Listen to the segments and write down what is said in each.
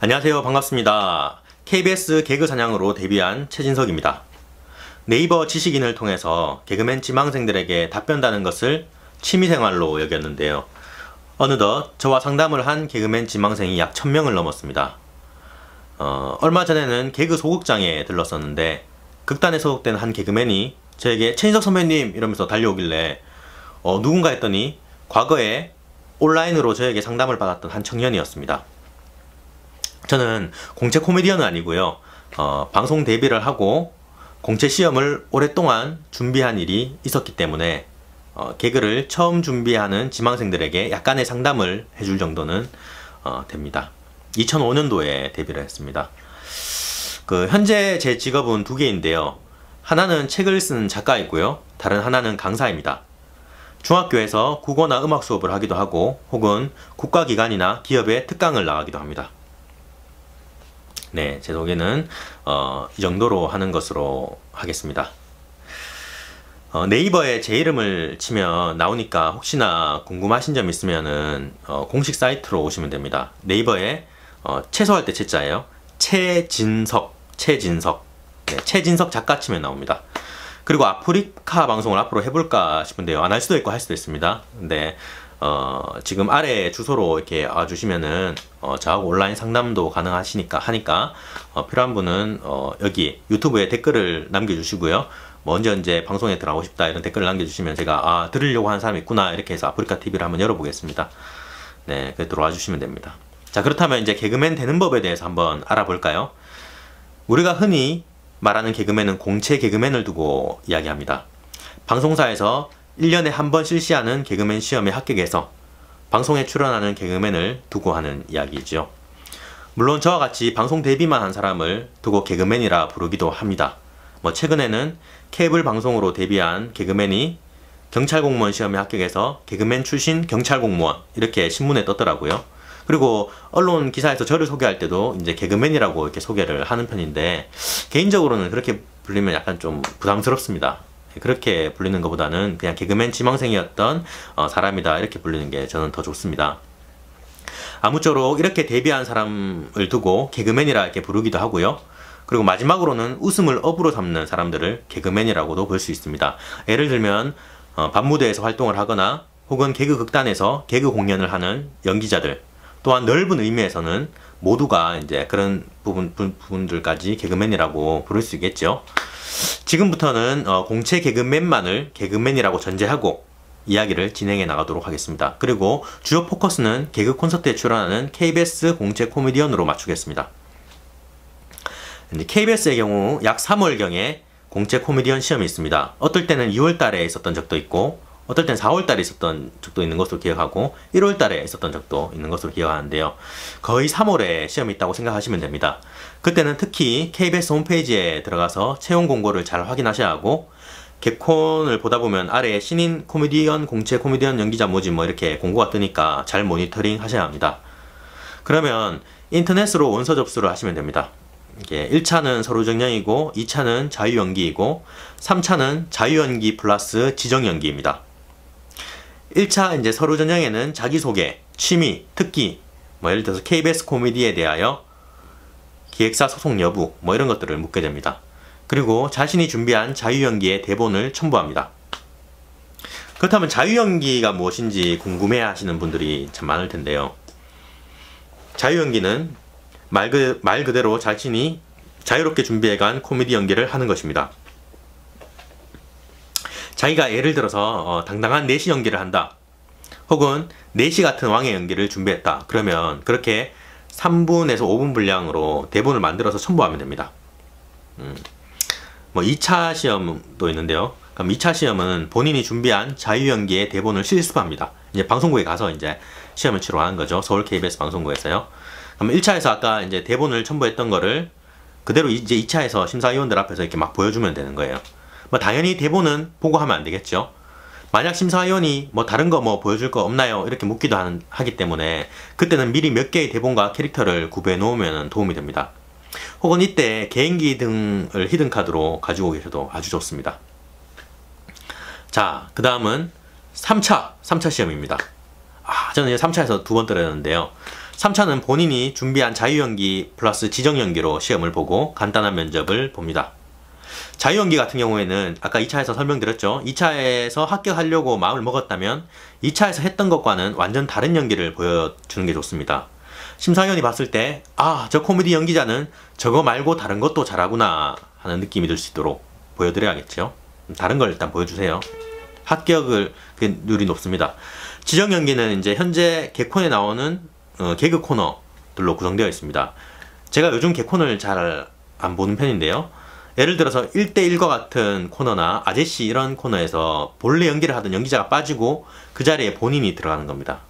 안녕하세요. 반갑습니다. KBS 개그 사냥으로 데뷔한 최진석입니다. 네이버 지식인을 통해서 개그맨 지망생들에게 답변다는 것을 취미생활로 여겼는데요. 어느덧 저와 상담을 한 개그맨 지망생이 약 1000명을 넘었습니다. 얼마 전에는 개그 소극장에 들렀었는데 극단에 소속된 한 개그맨이 저에게 최진석 선배님 이러면서 달려오길래 누군가 했더니 과거에 온라인으로 저에게 상담을 받았던 한 청년이었습니다. 저는 공채 코미디언은 아니고요. 방송 데뷔를 하고 공채 시험을 오랫동안 준비한 일이 있었기 때문에 개그를 처음 준비하는 지망생들에게 약간의 상담을 해줄 정도는 됩니다. 2005년도에 데뷔를 했습니다. 현재 제 직업은 두 개인데요. 하나는 책을 쓴 작가이고요. 다른 하나는 강사입니다. 중학교에서 국어나 음악 수업을 하기도 하고 혹은 국가기관이나 기업의 특강을 나가기도 합니다. 네, 제 소개는 이 정도로 하는 것으로 하겠습니다. 네이버에 제 이름을 치면 나오니까 혹시나 궁금하신 점 있으면은 공식 사이트로 오시면 됩니다. 네이버에 채소할 때 채자예요. 최진석 네, 최진석 작가 치면 나옵니다. 그리고 아프리카 방송을 앞으로 해볼까 싶은데요. 안 할 수도 있고 할 수도 있습니다. 근데 지금 아래 주소로 이렇게 와주시면은 저하고 온라인 상담도 하니까 필요한 분은 여기 유튜브에 댓글을 남겨주시고요. 뭐 언제 방송에 들어가고 싶다 이런 댓글을 남겨주시면 제가 들으려고 하는 사람이 있구나 이렇게 해서 아프리카 TV를 한번 열어보겠습니다. 네, 들어와 주시면 됩니다. 자, 그렇다면 이제 개그맨 되는 법에 대해서 한번 알아볼까요? 우리가 흔히 말하는 개그맨은 공채 개그맨을 두고 이야기합니다. 방송사에서 1년에 한 번 실시하는 개그맨 시험에 합격해서 방송에 출연하는 개그맨을 두고 하는 이야기죠. 물론 저와 같이 방송 데뷔만 한 사람을 두고 개그맨이라 부르기도 합니다. 최근에는 케이블 방송으로 데뷔한 개그맨이 경찰 공무원 시험에 합격해서 개그맨 출신 경찰 공무원 이렇게 신문에 떴더라고요. 그리고 언론 기사에서 저를 소개할 때도 이제 개그맨이라고 이렇게 소개를 하는 편인데 개인적으로는 그렇게 불리면 약간 좀 부담스럽습니다. 그렇게 불리는 것보다는 그냥 개그맨 지망생이었던 사람이다 이렇게 불리는 게 저는 더 좋습니다. 아무쪼록 이렇게 데뷔한 사람을 두고 개그맨이라 이렇게 부르기도 하고요. 그리고 마지막으로는 웃음을 업으로 삼는 사람들을 개그맨이라고도 볼 수 있습니다. 예를 들면 밤무대에서 활동을 하거나 혹은 개그 극단에서 개그 공연을 하는 연기자들, 또한 넓은 의미에서는 모두가 이제 그런 부분들까지 개그맨이라고 부를 수 있겠죠. 지금부터는 공채 개그맨만을 개그맨이라고 전제하고 이야기를 진행해 나가도록 하겠습니다. 그리고 주요 포커스는 개그 콘서트에 출연하는 KBS 공채 코미디언으로 맞추겠습니다. KBS의 경우 약 3월경에 공채 코미디언 시험이 있습니다. 어떨 때는 2월달에 있었던 적도 있고 어떨 땐 4월달에 있었던 적도 있는 것으로 기억하고 1월달에 있었던 적도 있는 것으로 기억하는데요. 거의 3월에 시험이 있다고 생각하시면 됩니다. 그때는 특히 KBS 홈페이지에 들어가서 채용 공고를 잘 확인하셔야 하고 개콘을 보다 보면 아래에 신인 코미디언, 공채 코미디언 연기자 모집 이렇게 공고가 뜨니까 잘 모니터링 하셔야 합니다. 그러면 인터넷으로 원서 접수를 하시면 됩니다. 이게 1차는 서류 전형이고 2차는 자유연기이고 3차는 자유연기 플러스 지정연기입니다. 1차 이제 서류 전형에는 자기소개, 취미, 특기, 예를 들어서 KBS 코미디에 대하여 기획사 소속 여부 이런 것들을 묻게 됩니다. 그리고 자신이 준비한 자유연기의 대본을 첨부합니다. 그렇다면 자유연기가 무엇인지 궁금해 하시는 분들이 참 많을 텐데요. 자유연기는 말 그대로 자신이 자유롭게 준비해간 코미디 연기를 하는 것입니다. 자기가 예를 들어서 당당한 내시 연기를 한다. 혹은 내시 같은 왕의 연기를 준비했다. 그러면 그렇게 3분에서 5분 분량으로 대본을 만들어서 첨부하면 됩니다. 2차 시험도 있는데요. 그럼 2차 시험은 본인이 준비한 자유연기의 대본을 실습합니다. 이제 방송국에 가서 이제 시험을 치러 가는 거죠. 서울 KBS 방송국에서요. 그럼 1차에서 아까 이제 대본을 첨부했던 거를 그대로 이제 2차에서 심사위원들 앞에서 이렇게 막 보여주면 되는 거예요. 당연히 대본은 보고 하면 안 되겠죠. 만약 심사위원이 다른 거 보여줄 거 없나요? 이렇게 묻기도 하기 때문에 그때는 미리 몇 개의 대본과 캐릭터를 구비해 놓으면 도움이 됩니다. 혹은 이때 개인기 등을 히든카드로 가지고 계셔도 아주 좋습니다. 자, 그 다음은 3차 시험입니다. 저는 이제 3차에서 2번 떨어졌는데요. 3차는 본인이 준비한 자유연기 플러스 지정연기로 시험을 보고 간단한 면접을 봅니다. 자유연기 같은 경우에는 아까 2차에서 설명드렸죠. 2차에서 합격하려고 마음을 먹었다면 2차에서 했던 것과는 완전 다른 연기를 보여주는 게 좋습니다. 심사위원이 봤을 때 아, 저 코미디 연기자는 저거 말고 다른 것도 잘하구나 하는 느낌이 들 수 있도록 보여드려야겠죠. 다른 걸 일단 보여주세요. 합격을 률이 높습니다. 지정연기는 이제 현재 개콘에 나오는 개그 코너들로 구성되어 있습니다. 제가 요즘 개콘을 잘 안 보는 편인데요. 예를 들어서 1대1과 같은 코너나 아저씨 이런 코너에서 본래 연기를 하던 연기자가 빠지고 그 자리에 본인이 들어가는 겁니다.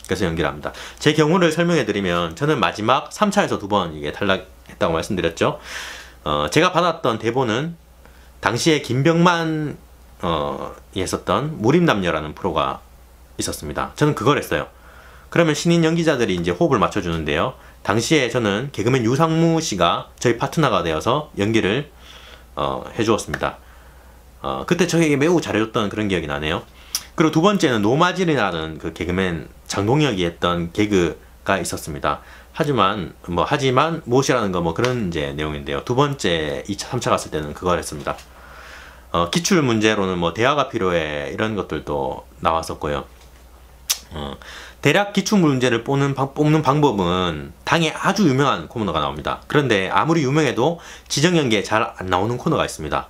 그래서 연기를 합니다. 제 경우를 설명해 드리면 저는 마지막 3차에서 2번 이게 탈락했다고 말씀드렸죠. 제가 받았던 대본은 당시에 김병만이 했었던 무림남녀라는 프로가 있었습니다. 저는 그걸 했어요. 그러면 신인 연기자들이 이제 호흡을 맞춰주는데요. 당시에 저는 개그맨 유상무 씨가 저희 파트너가 되어서 연기를 해주었습니다. 그때 저에게 매우 잘해줬던 그런 기억이 나네요. 그리고 두 번째는 노마질이라는 그 개그맨 장동혁이 했던 개그가 있었습니다. 하지만 무엇이라는 거 그런 이제 내용인데요. 두 번째 2차, 3차 갔을 때는 그걸 했습니다. 기출 문제로는 대화가 필요해 이런 것들도 나왔었고요. 대략 기출 문제를 뽑는 방법은 당에 아주 유명한 코너가 나옵니다. 그런데 아무리 유명해도 지정 연기에 잘 안 나오는 코너가 있습니다.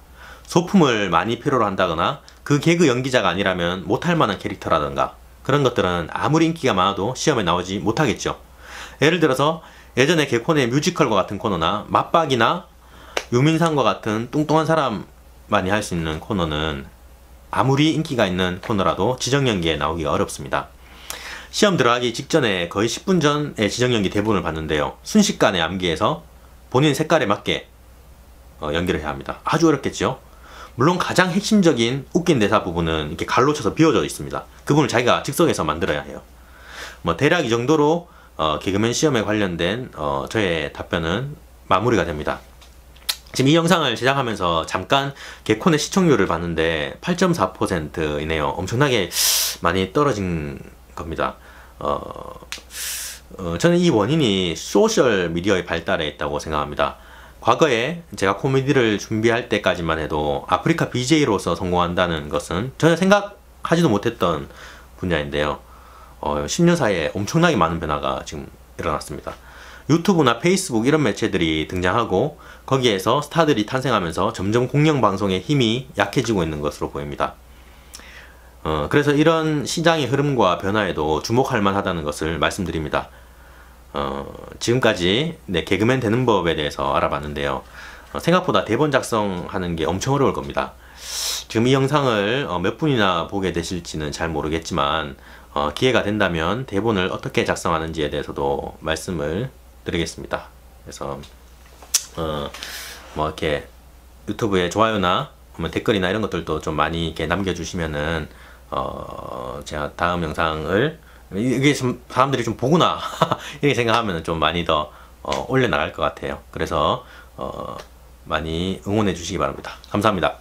소품을 많이 필요로 한다거나 그 개그 연기자가 아니라면 못할 만한 캐릭터라든가 그런 것들은 아무리 인기가 많아도 시험에 나오지 못하겠죠. 예를 들어서 예전에 개콘의 뮤지컬과 같은 코너나 맞박이나 유민상과 같은 뚱뚱한 사람만이 할 수 있는 코너는 아무리 인기가 있는 코너라도 지정 연기에 나오기가 어렵습니다. 시험 들어가기 직전에 거의 10분 전에 지정연기 대본을 봤는데요. 순식간에 암기해서 본인 색깔에 맞게 연기를 해야 합니다. 아주 어렵겠죠? 물론 가장 핵심적인 웃긴 대사 부분은 이렇게 갈로 쳐서 비워져 있습니다. 그 부분을 자기가 즉석에서 만들어야 해요. 대략 이 정도로 개그맨 시험에 관련된 저의 답변은 마무리가 됩니다. 지금 이 영상을 제작하면서 잠깐 개콘의 시청률을 봤는데 8.4%이네요. 엄청나게 많이 떨어진 겁니다. 저는 이 원인이 소셜 미디어의 발달에 있다고 생각합니다. 과거에 제가 코미디를 준비할 때까지만 해도 아프리카 BJ로서 성공한다는 것은 전혀 생각하지도 못했던 분야인데요. 10년 사이에 엄청나게 많은 변화가 지금 일어났습니다. 유튜브나 페이스북 이런 매체들이 등장하고 거기에서 스타들이 탄생하면서 점점 공영방송의 힘이 약해지고 있는 것으로 보입니다. 그래서 이런 시장의 흐름과 변화에도 주목할 만하다는 것을 말씀드립니다. 지금까지 개그맨 되는 법에 대해서 알아봤는데요. 생각보다 대본 작성하는 게 엄청 어려울 겁니다. 지금 이 영상을 몇 분이나 보게 되실지는 잘 모르겠지만 기회가 된다면 대본을 어떻게 작성하는지에 대해서도 말씀을 드리겠습니다. 그래서 이렇게 유튜브에 좋아요나 댓글이나 이런 것들도 좀 많이 이렇게 남겨주시면은 제가 다음 영상을 이게 좀 사람들이 좀 보구나 이렇게 생각하면 좀 많이 더 올려나갈 것 같아요. 그래서 많이 응원해 주시기 바랍니다. 감사합니다.